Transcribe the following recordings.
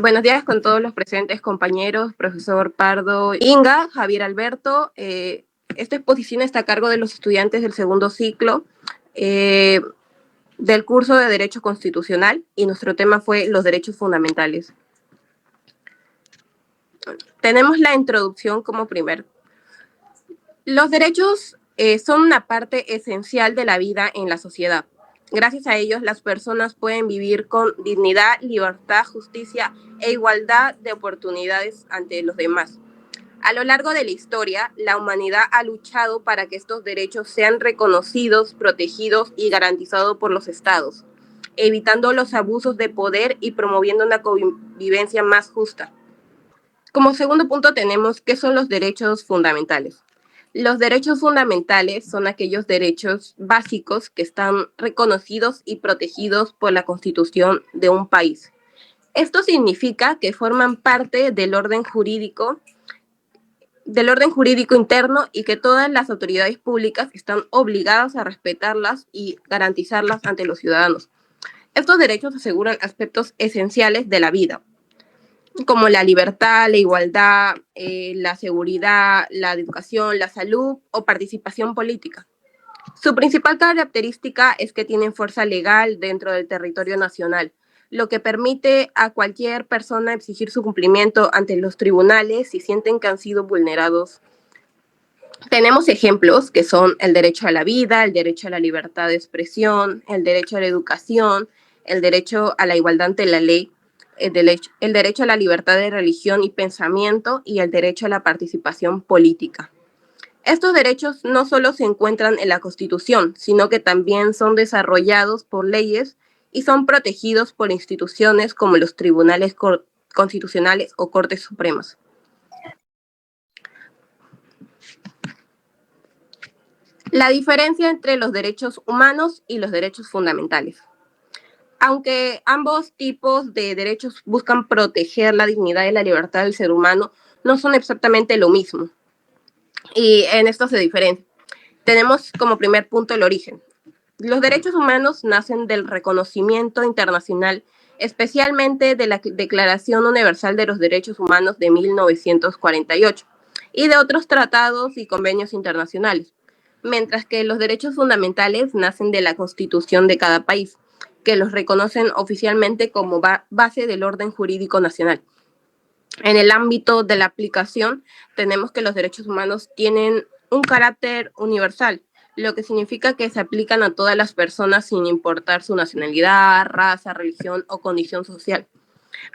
Buenos días con todos los presentes compañeros, profesor Pardo, Inga, Javier Alberto. Esta exposición está a cargo de los estudiantes del segundo ciclo del curso de Derecho Constitucional y nuestro tema fue los derechos fundamentales. Tenemos la introducción como primer. Los derechos son una parte esencial de la vida en la sociedad. Gracias a ellos, las personas pueden vivir con dignidad, libertad, justicia e igualdad de oportunidades ante los demás. A lo largo de la historia, la humanidad ha luchado para que estos derechos sean reconocidos, protegidos y garantizados por los estados, evitando los abusos de poder y promoviendo una convivencia más justa. Como segundo punto tenemos qué son los derechos fundamentales. Los derechos fundamentales son aquellos derechos básicos que están reconocidos y protegidos por la Constitución de un país. Esto significa que forman parte del orden jurídico interno y que todas las autoridades públicas están obligadas a respetarlas y garantizarlas ante los ciudadanos. Estos derechos aseguran aspectos esenciales de la vida, como la libertad, la igualdad, la seguridad, la educación, la salud o participación política. Su principal característica es que tienen fuerza legal dentro del territorio nacional, lo que permite a cualquier persona exigir su cumplimiento ante los tribunales si sienten que han sido vulnerados. Tenemos ejemplos que son el derecho a la vida, el derecho a la libertad de expresión, el derecho a la educación, el derecho a la igualdad ante la ley, el derecho a la libertad de religión y pensamiento y el derecho a la participación política. Estos derechos no solo se encuentran en la Constitución, sino que también son desarrollados por leyes y son protegidos por instituciones como los tribunales constitucionales o cortes supremas. La diferencia entre los derechos humanos y los derechos fundamentales. Aunque ambos tipos de derechos buscan proteger la dignidad y la libertad del ser humano, no son exactamente lo mismo. Y en esto se diferencia. Tenemos como primer punto el origen. Los derechos humanos nacen del reconocimiento internacional, especialmente de la Declaración Universal de los Derechos Humanos de 1948 y de otros tratados y convenios internacionales, mientras que los derechos fundamentales nacen de la Constitución de cada país, que los reconocen oficialmente como base del orden jurídico nacional. En el ámbito de la aplicación, tenemos que los derechos humanos tienen un carácter universal, lo que significa que se aplican a todas las personas sin importar su nacionalidad, raza, religión o condición social.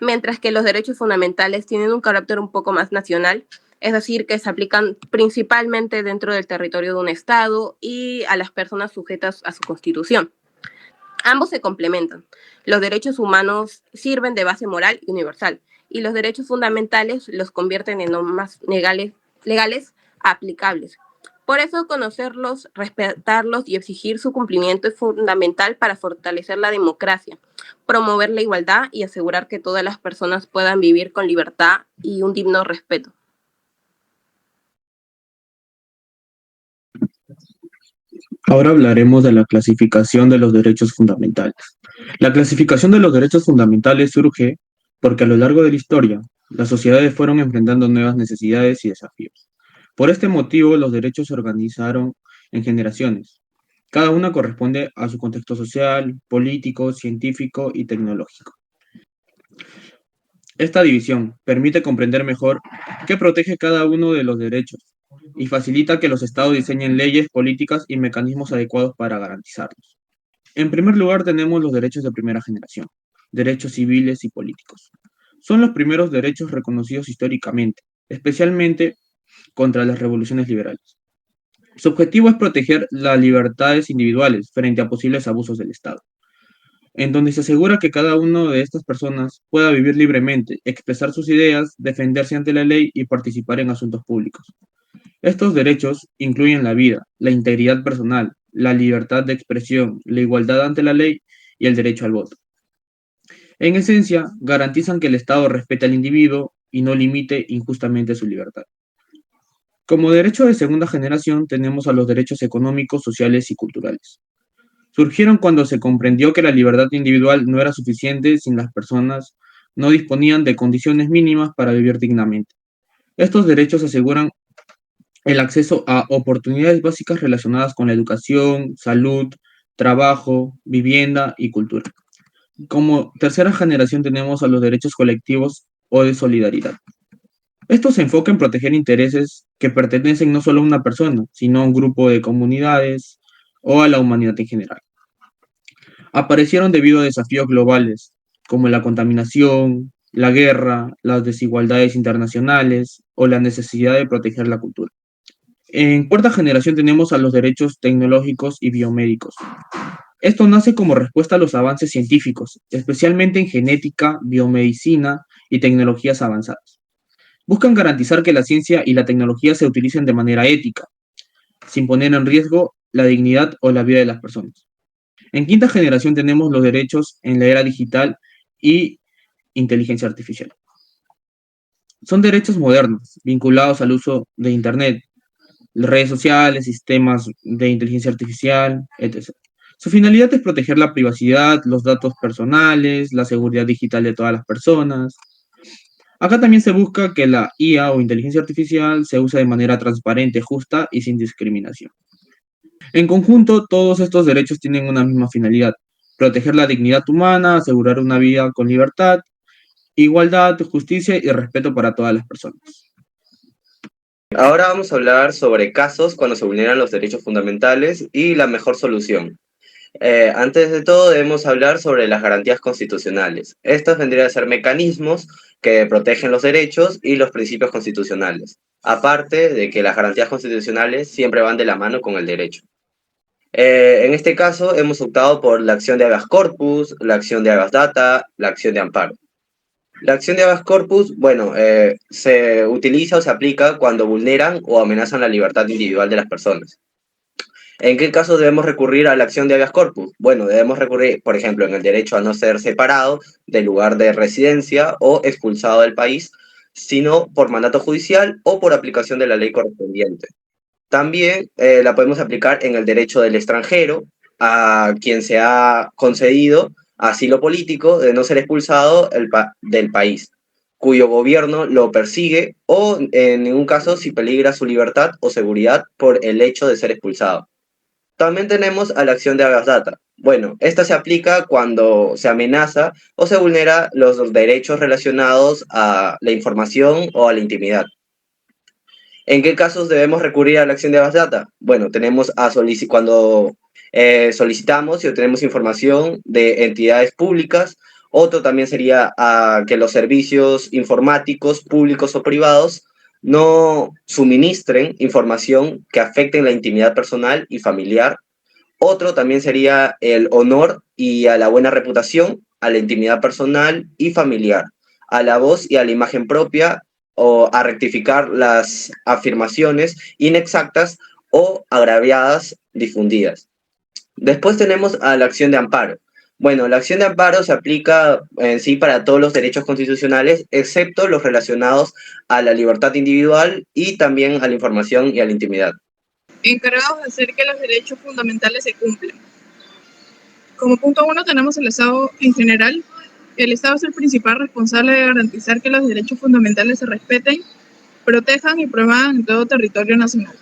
Mientras que los derechos fundamentales tienen un carácter un poco más nacional, es decir, que se aplican principalmente dentro del territorio de un Estado y a las personas sujetas a su constitución. Ambos se complementan. Los derechos humanos sirven de base moral y universal, y los derechos fundamentales los convierten en normas legales aplicables. Por eso conocerlos, respetarlos y exigir su cumplimiento es fundamental para fortalecer la democracia, promover la igualdad y asegurar que todas las personas puedan vivir con libertad y un digno respeto. Ahora hablaremos de la clasificación de los derechos fundamentales. La clasificación de los derechos fundamentales surge porque a lo largo de la historia, las sociedades fueron enfrentando nuevas necesidades y desafíos. Por este motivo, los derechos se organizaron en generaciones. Cada una corresponde a su contexto social, político, científico y tecnológico. Esta división permite comprender mejor qué protege cada uno de los derechos y facilita que los estados diseñen leyes, políticas y mecanismos adecuados para garantizarlos. En primer lugar tenemos los derechos de primera generación, derechos civiles y políticos. Son los primeros derechos reconocidos históricamente, especialmente contra las revoluciones liberales. Su objetivo es proteger las libertades individuales frente a posibles abusos del Estado, en donde se asegura que cada una de estas personas pueda vivir libremente, expresar sus ideas, defenderse ante la ley y participar en asuntos públicos. Estos derechos incluyen la vida, la integridad personal, la libertad de expresión, la igualdad ante la ley y el derecho al voto. En esencia, garantizan que el Estado respete al individuo y no limite injustamente su libertad. Como derecho de segunda generación tenemos a los derechos económicos, sociales y culturales. Surgieron cuando se comprendió que la libertad individual no era suficiente sin las personas no disponían de condiciones mínimas para vivir dignamente. Estos derechos aseguran el acceso a oportunidades básicas relacionadas con la educación, salud, trabajo, vivienda y cultura. Como tercera generación tenemos a los derechos colectivos o de solidaridad. Esto se enfoca en proteger intereses que pertenecen no solo a una persona, sino a un grupo de comunidades o a la humanidad en general. Aparecieron debido a desafíos globales, como la contaminación, la guerra, las desigualdades internacionales o la necesidad de proteger la cultura. En cuarta generación tenemos a los derechos tecnológicos y biomédicos. Esto nace como respuesta a los avances científicos, especialmente en genética, biomedicina y tecnologías avanzadas. Buscan garantizar que la ciencia y la tecnología se utilicen de manera ética, sin poner en riesgo la dignidad o la vida de las personas. En quinta generación tenemos los derechos en la era digital y inteligencia artificial. Son derechos modernos, vinculados al uso de Internet, redes sociales, sistemas de inteligencia artificial, etc. Su finalidad es proteger la privacidad, los datos personales, la seguridad digital de todas las personas. Acá también se busca que la IA o inteligencia artificial se use de manera transparente, justa y sin discriminación. En conjunto, todos estos derechos tienen una misma finalidad: proteger la dignidad humana, asegurar una vida con libertad, igualdad, justicia y respeto para todas las personas. Ahora vamos a hablar sobre casos cuando se vulneran los derechos fundamentales y la mejor solución. Antes de todo, debemos hablar sobre las garantías constitucionales. Estas vendrían a ser mecanismos que protegen los derechos y los principios constitucionales, aparte de que las garantías constitucionales siempre van de la mano con el derecho. En este caso, hemos optado por la acción de habeas corpus, la acción de habeas data, la acción de amparo. La acción de habeas corpus, bueno, se utiliza o se aplica cuando vulneran o amenazan la libertad individual de las personas. ¿En qué casos debemos recurrir a la acción de habeas corpus? Bueno, debemos recurrir, por ejemplo, en el derecho a no ser separado del lugar de residencia o expulsado del país, sino por mandato judicial o por aplicación de la ley correspondiente. También la podemos aplicar en el derecho del extranjero, a quien se ha concedido asilo político de no ser expulsado del país, cuyo gobierno lo persigue o en ningún caso si peligra su libertad o seguridad por el hecho de ser expulsado. También tenemos a la acción de habeas data. Bueno, esta se aplica cuando se amenaza o se vulnera los derechos relacionados a la información o a la intimidad. ¿En qué casos debemos recurrir a la acción de habeas data? Bueno, tenemos cuando solicitamos y obtenemos información de entidades públicas. Otro también sería que los servicios informáticos públicos o privados no suministren información que afecte la intimidad personal y familiar. Otro también sería el honor y a la buena reputación, a la intimidad personal y familiar, a la voz y a la imagen propia, o a rectificar las afirmaciones inexactas o agraviadas difundidas. Después tenemos a la acción de amparo. Bueno, la acción de amparo se aplica en sí para todos los derechos constitucionales, excepto los relacionados a la libertad individual y también a la información y a la intimidad. Encargados de hacer que los derechos fundamentales se cumplan. Como punto 1 tenemos el Estado en general. El Estado es el principal responsable de garantizar que los derechos fundamentales se respeten, protejan y promuevan en todo territorio nacional.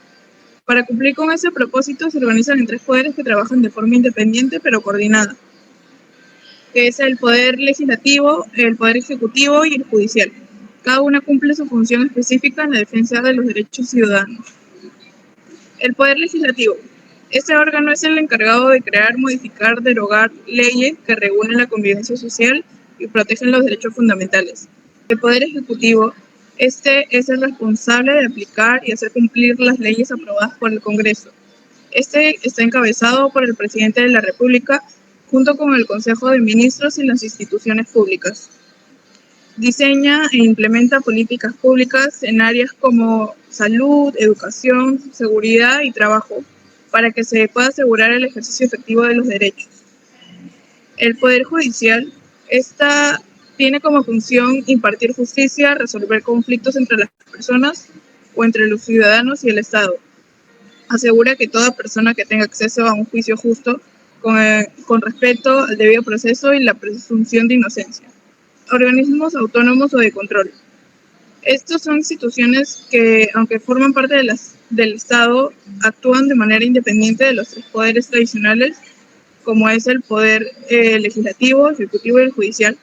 Para cumplir con ese propósito se organizan en 3 poderes que trabajan de forma independiente pero coordinada, que es el poder legislativo, el poder ejecutivo y el judicial. Cada una cumple su función específica en la defensa de los derechos ciudadanos. El poder legislativo. Este órgano es el encargado de crear, modificar, derogar leyes que regulen la convivencia social y protegen los derechos fundamentales. El poder ejecutivo. Este es el responsable de aplicar y hacer cumplir las leyes aprobadas por el Congreso. Este está encabezado por el presidente de la República, junto con el Consejo de Ministros y las instituciones públicas. Diseña e implementa políticas públicas en áreas como salud, educación, seguridad y trabajo, para que se pueda asegurar el ejercicio efectivo de los derechos. El Poder Judicial, esta tiene como función impartir justicia, resolver conflictos entre las personas o entre los ciudadanos y el Estado. Asegura que toda persona que tenga acceso a un juicio justo, con respeto al debido proceso y la presunción de inocencia. organismos autónomos o de control. Estos son instituciones que, aunque forman parte del Estado, actúan de manera independiente de los tres poderes tradicionales, como es el poder legislativo, ejecutivo y el judicial.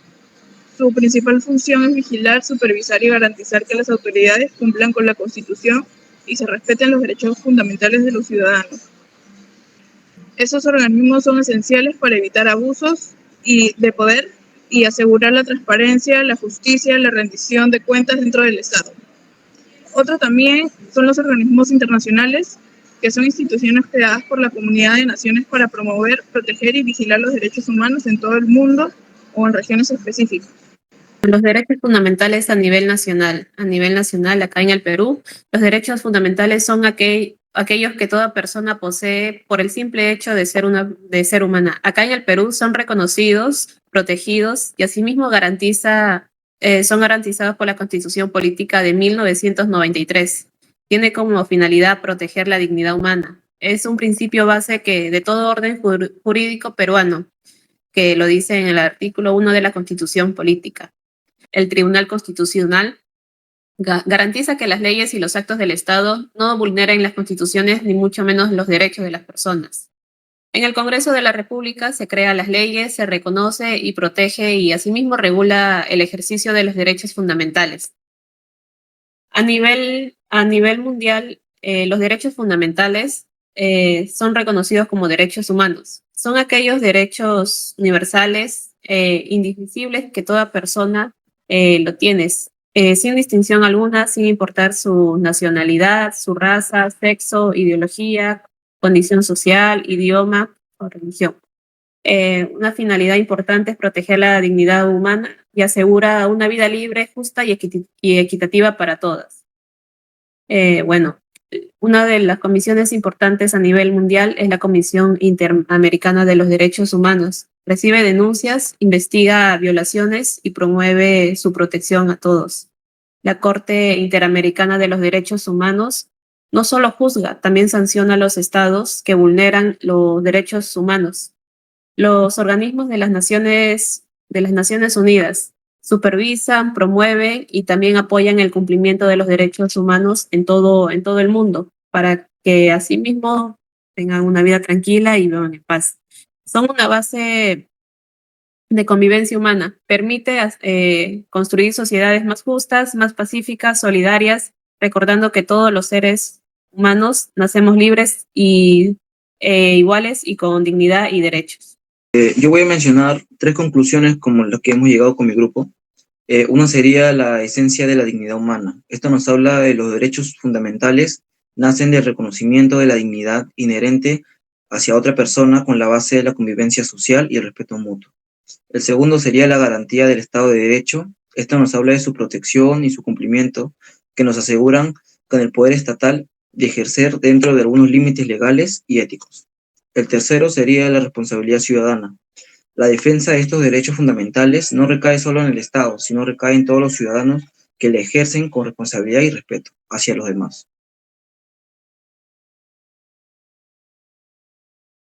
Su principal función es vigilar, supervisar y garantizar que las autoridades cumplan con la Constitución y se respeten los derechos fundamentales de los ciudadanos. Esos organismos son esenciales para evitar abusos de poder y asegurar la transparencia, la justicia, la rendición de cuentas dentro del Estado. Otro también son los organismos internacionales, que son instituciones creadas por la comunidad de naciones para promover, proteger y vigilar los derechos humanos en todo el mundo o en regiones específicas. Los derechos fundamentales a nivel nacional. A nivel nacional, acá en el Perú, los derechos fundamentales son aquellos que toda persona posee por el simple hecho de ser humana. Acá en el Perú son reconocidos, protegidos y asimismo son garantizados por la Constitución Política de 1993. Tiene como finalidad proteger la dignidad humana. Es un principio base de todo orden jurídico peruano, que lo dice en el artículo 1 de la Constitución Política. El Tribunal Constitucional garantiza que las leyes y los actos del Estado no vulneren las constituciones ni mucho menos los derechos de las personas. En el Congreso de la República se crean las leyes, se reconoce y protege y asimismo regula el ejercicio de los derechos fundamentales. A nivel mundial, los derechos fundamentales son reconocidos como derechos humanos. Son aquellos derechos universales, indivisibles, que toda persona lo tiene, sin distinción alguna, sin importar su nacionalidad, su raza, sexo, ideología, condición social, idioma o religión. Una finalidad importante es proteger la dignidad humana y asegura una vida libre, justa y equitativa para todas. Una de las comisiones importantes a nivel mundial es la Comisión Interamericana de los Derechos Humanos. Recibe denuncias, investiga violaciones y promueve su protección a todos. La Corte Interamericana de los Derechos Humanos no solo juzga, también sanciona a los estados que vulneran los derechos humanos. Los organismos de las Naciones Unidas supervisan, promueven y también apoyan el cumplimiento de los derechos humanos en todo el mundo, para que asimismo tengan una vida tranquila y vivan en paz. Son una base de convivencia humana. Permite construir sociedades más justas, más pacíficas, solidarias, recordando que todos los seres humanos nacemos libres y iguales y con dignidad y derechos. Yo voy a mencionar 3 conclusiones como las que hemos llegado con mi grupo. Una sería la esencia de la dignidad humana. Esto nos habla de los derechos fundamentales, nacen del reconocimiento de la dignidad inherente hacia otra persona con la base de la convivencia social y el respeto mutuo. El segundo sería la garantía del Estado de Derecho. Esto nos habla de su protección y su cumplimiento, que nos aseguran con el poder estatal de ejercer dentro de algunos límites legales y éticos. El tercero sería la responsabilidad ciudadana. La defensa de estos derechos fundamentales no recae solo en el Estado, sino recae en todos los ciudadanos que le ejercen con responsabilidad y respeto hacia los demás.